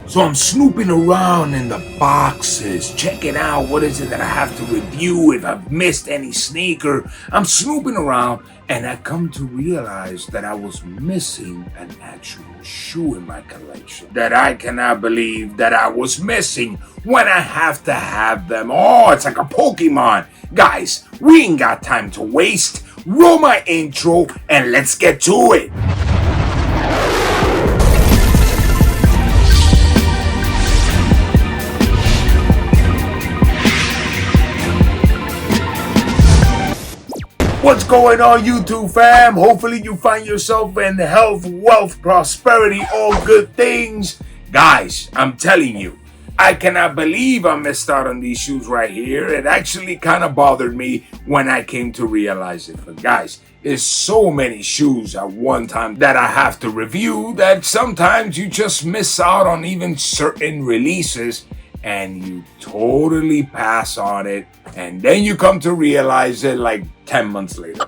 So I'm snooping around in the boxes, checking out what is it that I have to review, if I've missed any sneaker. I'm snooping around and I come to realize that I was missing an actual shoe in my collection that I cannot believe that I was missing when I have to have them. Oh, it's like a Pokemon. Guys, we ain't got time to waste. Roll my intro and let's get to it. What's going on, YouTube fam? Hopefully you find yourself in health, wealth, prosperity, all good things. Guys, I'm telling you, I cannot believe I missed out on these shoes right here. It actually kind of bothered me when I came to realize it. But guys, there's so many shoes at one time that I have to review that sometimes you just miss out on even certain releases and you totally pass on it, and then you come to realize it like 10 months later.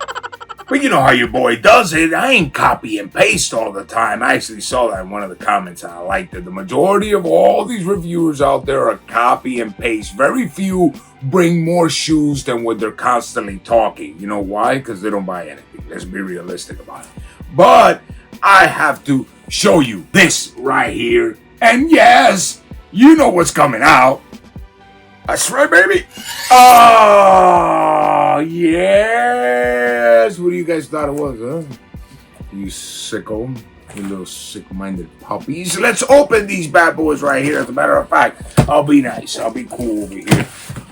But you know how your boy does it. I ain't copy and paste all the time. I actually saw that in one of the comments and I liked it. The majority of all these reviewers out there are copy and paste. Very few bring more shoes than what they're constantly talking. You know why? Because they don't buy anything. Let's be realistic about it. But I have to show you this right here. And yes, you know what's coming out. That's right, baby. Oh, yes. What do you guys thought it was, huh? You sicko. You little sick-minded puppies. Let's open these bad boys right here. As a matter of fact, I'll be nice. I'll be cool over here.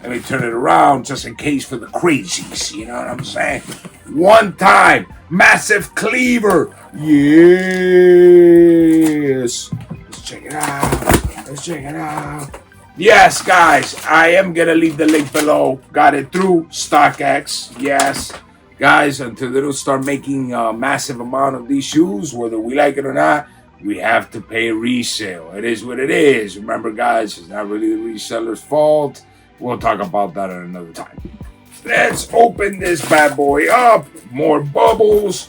Let me turn it around just in case for the crazies. You know what I'm saying? One time. Massive cleaver. Yes. Let's check it out. Let's check it out. Yes, guys, I am going to leave the link below. Got it through StockX. Yes. Guys, until they don't start making a massive amount of these shoes, whether we like it or not, we have to pay resale. It is what it is. Remember, guys, it's not really the reseller's fault. We'll talk about that at another time. Let's open this bad boy up. More bubbles.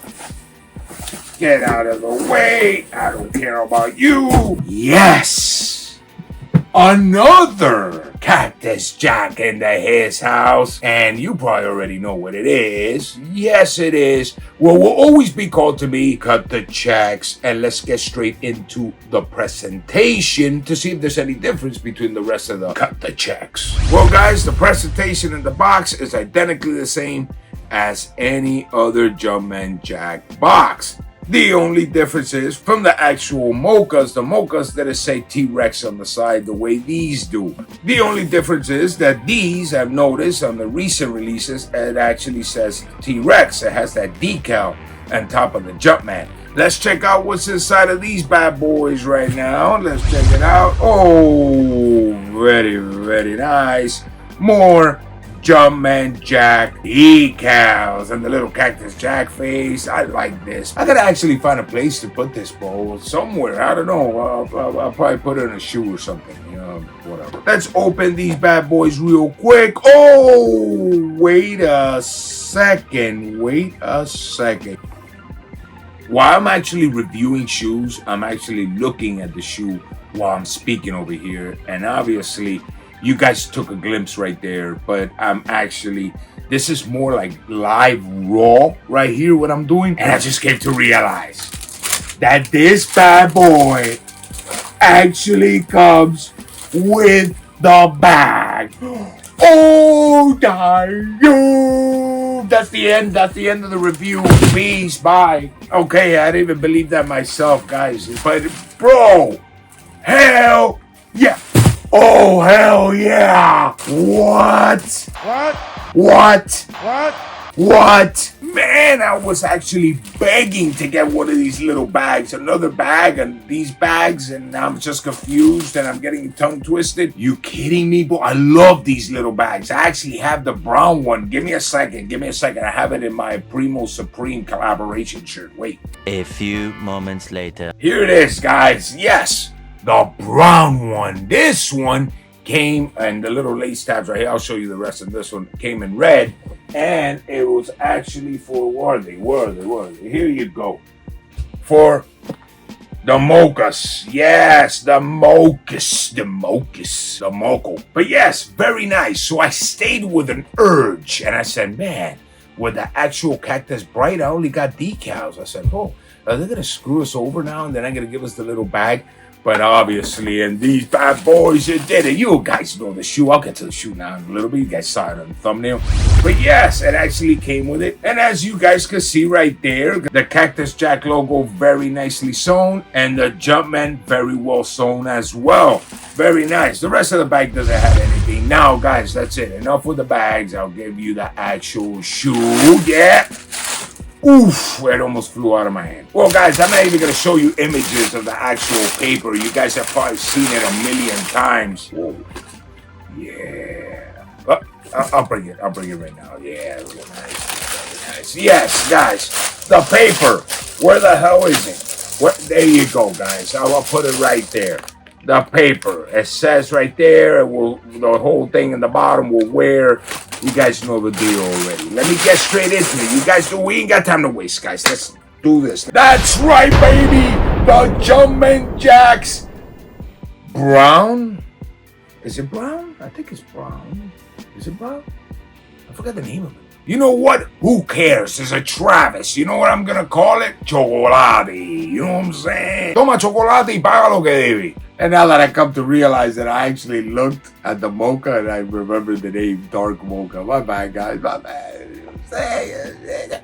Get out of the way. I don't care about you. Yes. Another Cactus Jack into his house. And you probably already know what it is. Yes, it is. Well, will always be called to me, cut the checks. And let's get straight into the presentation to see if there's any difference between the rest of the cut the checks. Well, guys, the presentation in the box is identically the same as any other Jumpman Jack box. The only difference is from the actual Mochas, the Mochas that say T-Rex on the side the way these do. The only difference is that these, I've noticed on the recent releases, it actually says T-Rex. It has that decal on top of the Jumpman. Let's check out what's inside of these bad boys right now. Let's check it out. Oh, very, very nice. More Jumpman Jack decals and the little Cactus Jack face. I like this. I gotta actually find a place to put this bowl somewhere. I don't know. I'll probably put it in a shoe or something. You know, whatever. Let's open these bad boys real quick. Oh, wait a second. Wait a second. While I'm actually reviewing shoes, I'm actually looking at the shoe while I'm speaking over here. And obviously, you guys took a glimpse right there, but I'm actually, this is more like live raw right here, what I'm doing. And I just came to realize that this bad boy actually comes with the bag. Oh, damn. That's the end of the review. Peace, bye. Okay, I didn't even believe that myself, guys. But, bro, hell yeah. Oh, hell yeah! What? What? Man, I was actually begging to get one of these little bags. Another bag and these bags, and I'm just confused and I'm getting tongue twisted. You kidding me, boy? I love these little bags. I actually have the brown one. Give me a second. I have it in my Primo Supreme collaboration shirt. Wait. A few moments later. Here it is, guys. Yes. The brown one. This one came, and the little lace tabs right here, I'll show you the rest of this one, came in red, and it was actually for, where are they? Here you go. For The Mochas. Yes, the Mochas. The Mochas. The Mocho. But yes, very nice. So I stayed with an urge. And I said, man, with the actual Cactus Bright, I only got decals. I said, oh, are they going to screw us over now? And then I'm going to give us the little bag. But obviously, and these bad boys did it. You guys know the shoe. I'll get to the shoe now in a little bit. You guys saw it on the thumbnail. But yes, it actually came with it. And as you guys can see right there, the Cactus Jack logo very nicely sewn. And the Jumpman very well sewn as well. Very nice. The rest of the bag doesn't have anything. Now, guys, that's it. Enough with the bags. I'll give you the actual shoe. Yeah. Oof, it almost flew out of my hand. Well, guys, I'm not even going to show you images of the actual paper. You guys have probably seen it a million times. Whoa. Yeah. I'll bring it. I'll bring it right now. Yeah, really nice. Really nice. Yes, guys, the paper. Where the hell is it? What? There you go, guys. I'll put it right there. The paper. It says right there, the whole thing in the bottom will wear. You guys know the deal already. Let me get straight into it. You guys know we ain't got time to waste, guys. Let's do this. That's right, baby. The Jumpman Jacks. Brown? Is it brown? I think it's brown. Is it brown? I forgot the name of it. You know what? Who cares? It's a Travis. You know what I'm gonna call it? Chocolate. You know what I'm saying? Toma chocolate y paga lo que debe. And now that I come to realize that I actually looked at the Mocha and I remember the name Dark Mocha. My bad, guys. My bad.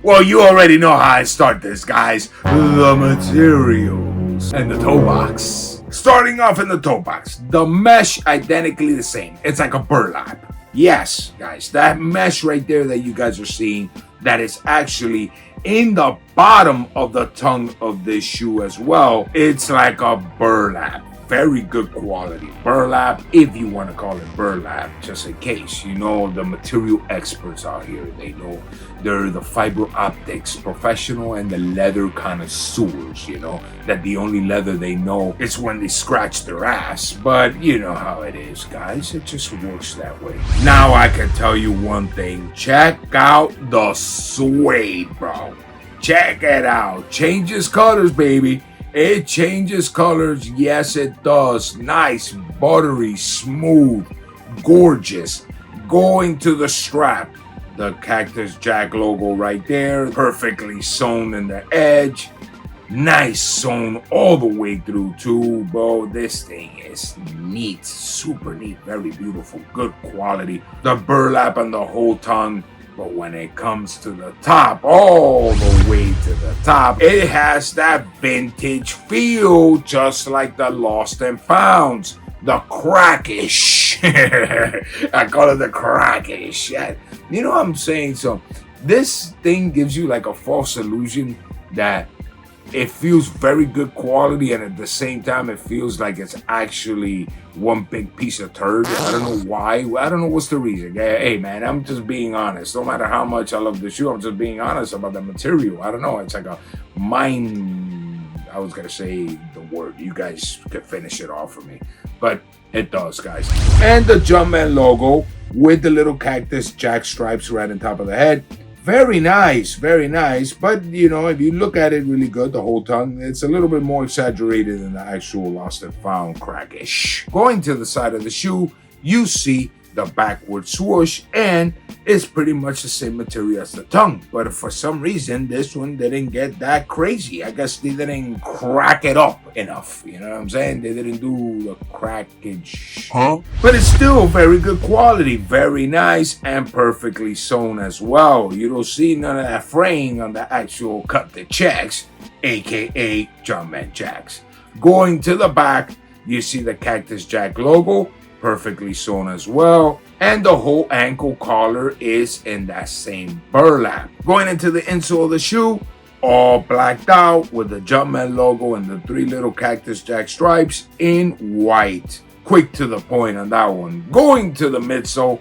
Well, you already know how I start this, guys. The materials and the toe box. Starting off in the toe box. The mesh identically the same. It's like a burlap. Yes, guys, that mesh right there that you guys are seeing, that is actually in the bottom of the tongue of this shoe as well. It's like a burlap. Very good quality burlap, if you want to call it burlap, just in case. You know, the material experts out here, they know they're the fiber optics professional and the leather connoisseurs, you know, that the only leather they know is when they scratch their ass. But you know how it is, guys. It just works that way. Now I can tell you one thing. Check out the suede, bro. Check it out. Changes colors, baby. It changes colors. Yes, it does. Nice, buttery, smooth, gorgeous. Going to the strap. The Cactus Jack logo right there. Perfectly sewn in the edge. Nice sewn all the way through too, bro. This thing is neat. Super neat. Very beautiful. Good quality. The burlap on the whole tongue. But when it comes to the top, all the way to the top, it has that vintage feel, just like the Lost and Founds. The crackish. I call it the crackish. You know what I'm saying? So this thing gives you like a false illusion that it feels very good quality, and at the same time it feels like it's actually one big piece of turd. I don't know why. I don't know what's the reason. Hey man, I'm just being honest. No matter how much I love the shoe, I'm just being honest about the material. I don't know. It's like a I was gonna say the word. You guys could finish it off for me. But it does, guys. And the Jumpman logo with the little Cactus Jack stripes right on top of the head. Very nice, very nice. But, you know, if you look at it really good, the whole tongue, it's a little bit more exaggerated than the actual Lost and Found crackish. Going to the side of the shoe, you see the backward swoosh, and it's pretty much the same material as the tongue. But for some reason, this one didn't get that crazy. I guess they didn't crack it up enough. You know what I'm saying? They didn't do the crackage. Huh? But it's still very good quality. Very nice and perfectly sewn as well. You don't see none of that fraying on the actual cut the checks, aka Jumpman Jacks. Going to the back, you see the Cactus Jack logo. Perfectly sewn as well, and the whole ankle collar is in that same burlap. Going into the insole of the shoe, all blacked out with the Jumpman logo and the 3 little Cactus Jack stripes in white. Quick to the point on that one. Going to the midsole,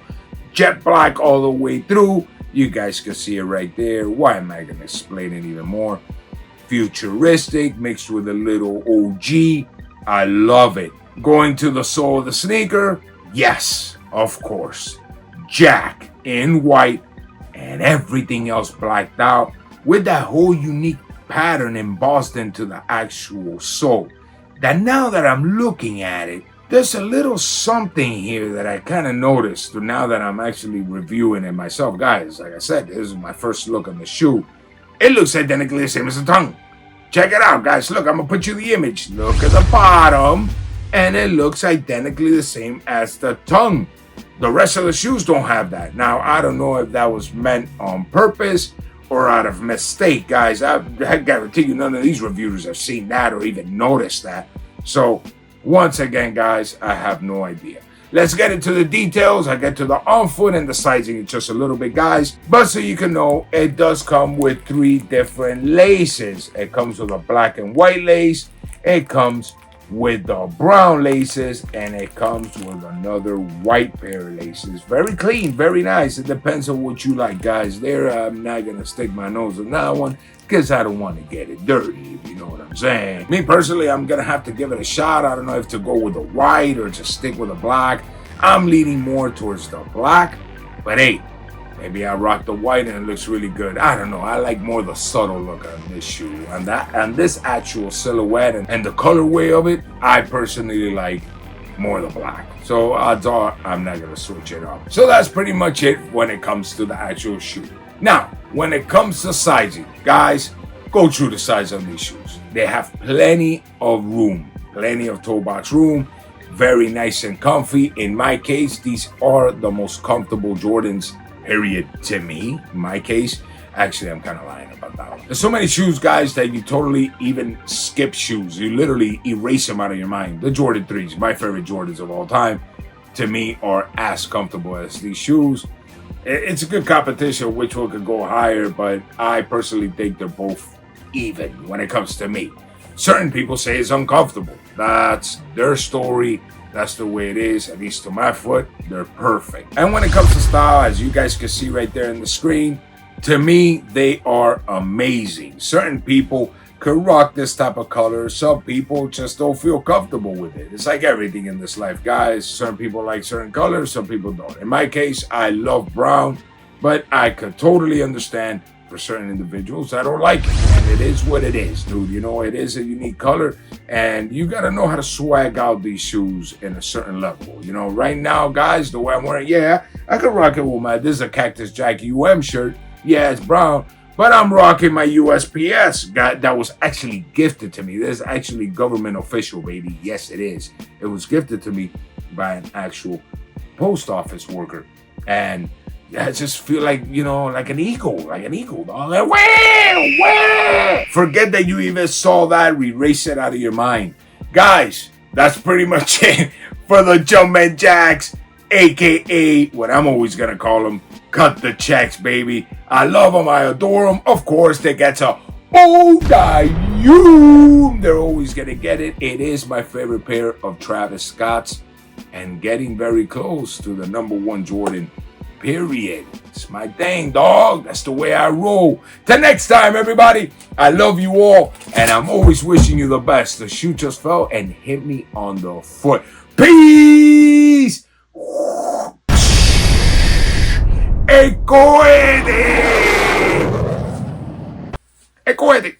jet black all the way through. You guys can see it right there. Why am I gonna explain it even more? Futuristic mixed with a little OG. I love it. Going to the sole of the sneaker, yes, of course. Jack in white and everything else blacked out with that whole unique pattern embossed into the actual sole. That now that I'm looking at it, there's a little something here that I kind of noticed now that I'm actually reviewing it myself. Guys, like I said, this is my first look on the shoe. It looks identically the same as the tongue. Check it out, guys. Look, I'm going to put you the image. Look at the bottom, and it looks identically the same as the tongue. The rest of the shoes don't have that. Now, I don't know if that was meant on purpose or out of mistake, guys. I guarantee you none of these reviewers have seen that or even noticed that. So, once again, guys, I have no idea. Let's get into the details. I get to the on foot and the sizing in just a little bit, guys. But so you can know, it does come with 3 different laces. It comes with a black and white lace. It comes with the brown laces, and it comes with another white pair of laces. Very clean, very nice. It depends on what you like, guys. There, I'm not gonna stick my nose on that one because I don't want to get it dirty, if you know what I'm saying. Me personally, I'm gonna have to give it a shot. I don't know if to go with the white or to stick with the black. I'm leaning more towards the black, but hey, maybe I rock the white and it looks really good. I don't know. I like more the subtle look on this shoe. And this actual silhouette and the colorway of it, I personally like more the black. So odds are I'm not going to switch it up. So that's pretty much it when it comes to the actual shoe. Now, when it comes to sizing, guys, go through the size on these shoes. They have plenty of room, plenty of toe box room. Very nice and comfy. In my case, these are the most comfortable Jordans, period, to me. In my case, actually, I'm kind of lying about that one. There's so many shoes, guys, that you totally even skip shoes. You literally erase them out of your mind. The Jordan 3s, my favorite Jordans of all time, to me are as comfortable as these shoes. It's a good competition which one could go higher, but I personally think they're both even when it comes to me. Certain people say it's uncomfortable. That's their story. That's the way it is, at least to my foot. They're perfect. And when it comes to style, as you guys can see right there in the screen, to me, they are amazing. Certain people could rock this type of color. Some people just don't feel comfortable with it. It's like everything in this life, guys. Certain people like certain colors, some people don't. In my case, I love brown, but I could totally understand for certain individuals I don't like it, and it is what it is, dude. You know, it is a unique color, and you got to know how to swag out these shoes in a certain level. You know, right now, guys, the way I'm wearing, yeah, I could rock it with this is a Cactus Jack shirt. Yeah, it's brown, but I'm rocking my USPS that was actually gifted to me. This is actually government official, baby. Yes, it is. It was gifted to me by an actual post office worker, and I just feel like, you know, like an eagle, dog. Like, wah! Forget that you even saw that. Erase it out of your mind. Guys, that's pretty much it for the Jumpman Jacks, a.k.a. what I'm always going to call them, cut the checks, baby. I love them. I adore them. Of course, they get to you. They're always going to get it. It is my favorite pair of Travis Scott's and getting very close to the #1 Jordan. Period. It's my thing, dog. That's the way I roll. Till next time, everybody. I love you all, and I'm always wishing you the best. The shoe just fell and hit me on the foot. Peace. Ecoede. Ecoede.